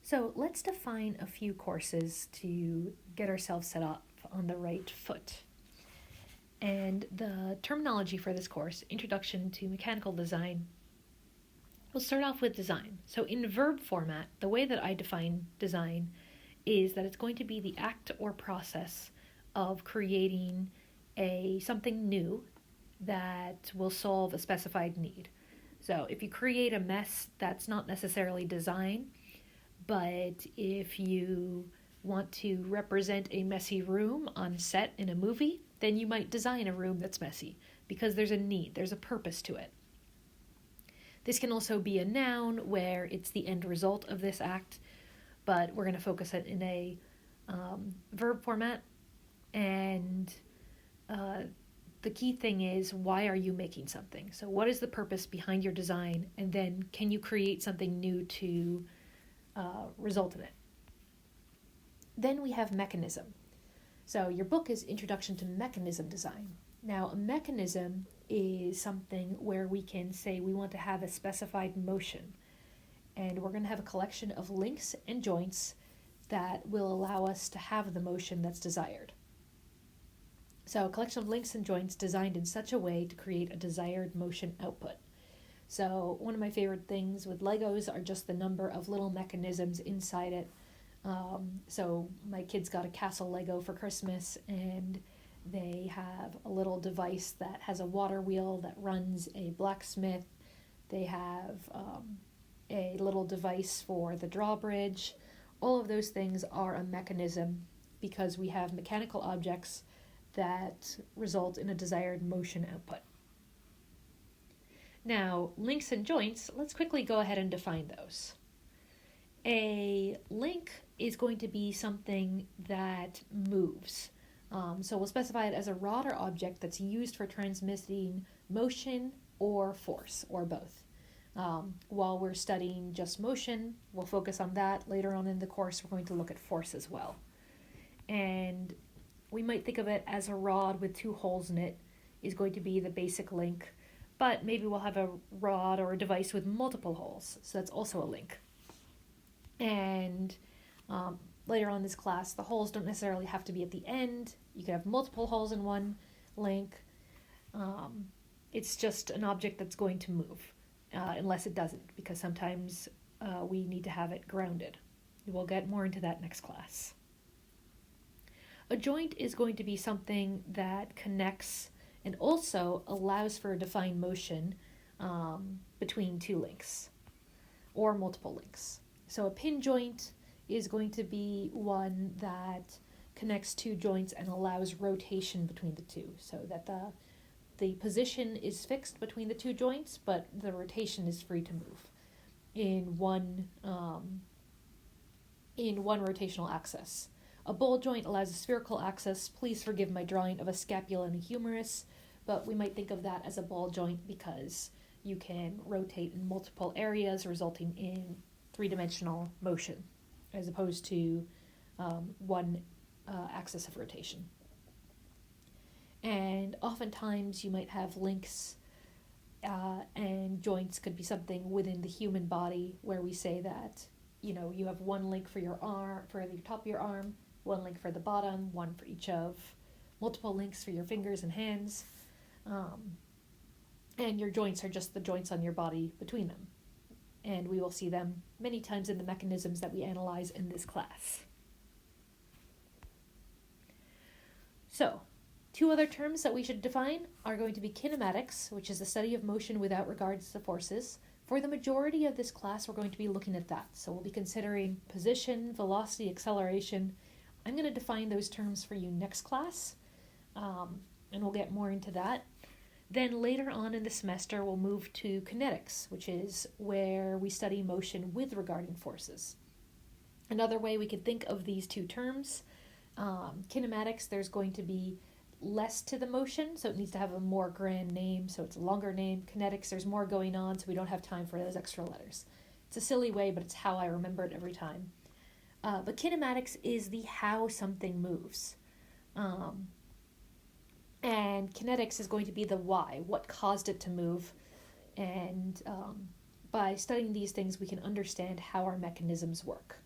So let's define a few courses to get ourselves set up on the right foot. And the terminology for this course, Introduction to Mechanical Design, we'll start off with design. So in verb format, the way that I define design is that it's going to be the act or process of creating something new that will solve a specified need. So if you create a mess, that's not necessarily design, but if you want to represent a messy room on set in a movie, then you might design a room that's messy because there's a need, there's a purpose to it. This can also be a noun where it's the end result of this act, but we're going to focus it in a verb format. And the key thing is, why are you making something? So what is the purpose behind your design? And then can you create something new to result in it? Then we have mechanism. So your book is Introduction to Mechanism Design. Now, a mechanism is something where we can say we want to have a specified motion. And we're going to have a collection of links and joints that will allow us to have the motion that's desired. So a collection of links and joints designed in such a way to create a desired motion output. So one of my favorite things with Legos are just the number of little mechanisms inside it. So my kids got a castle Lego for Christmas, and they have a little device that has a water wheel that runs a blacksmith. They have a little device for the drawbridge. All of those things are a mechanism because we have mechanical objects that result in a desired motion output. Now, links and joints, let's quickly go ahead and define those. A link is going to be something that moves. So we'll specify it as a rod or object that's used for transmitting motion or force, or both. While we're studying just motion, we'll focus on that. Later on in the course, we're going to look at force as well. And we might think of it as a rod with 2 holes in it is going to be the basic link, but maybe we'll have a rod or a device with multiple holes, so that's also a link. And later on in this class, the holes don't necessarily have to be at the end. You could have multiple holes in one link. It's just an object that's going to move, unless it doesn't, because sometimes we need to have it grounded. We'll get more into that next class. A joint is going to be something that connects and also allows for a defined motion between 2 links or multiple links. So a pin joint is going to be one that connects 2 joints and allows rotation between the 2, so that the position is fixed between the 2 joints, but the rotation is free to move in one rotational axis. A ball joint allows a spherical axis. Please forgive my drawing of a scapula and a humerus, but we might think of that as a ball joint because you can rotate in multiple areas, resulting in 3-dimensional motion, as opposed to one axis of rotation. And oftentimes you might have links and joints could be something within the human body where we say that, you have one link for your arm, for the top of your arm, one link for the bottom, one for each of multiple links for your fingers and hands. And your joints are just the joints on your body between them. And we will see them many times in the mechanisms that we analyze in this class. So, 2 other terms that we should define are going to be kinematics, which is the study of motion without regards to forces. For the majority of this class, we're going to be looking at that. So we'll be considering position, velocity, acceleration. I'm going to define those terms for you next class, and we'll get more into that. Then later on in the semester, we'll move to kinetics, which is where we study motion with regarding forces. Another way we could think of these 2 terms, kinematics, there's going to be less to the motion, so it needs to have a more grand name, so it's a longer name. Kinetics, there's more going on, so we don't have time for those extra letters. It's a silly way, but it's how I remember it every time. But kinematics is the how something moves. And kinetics is going to be the why, what caused it to move. And by studying these things, we can understand how our mechanisms work.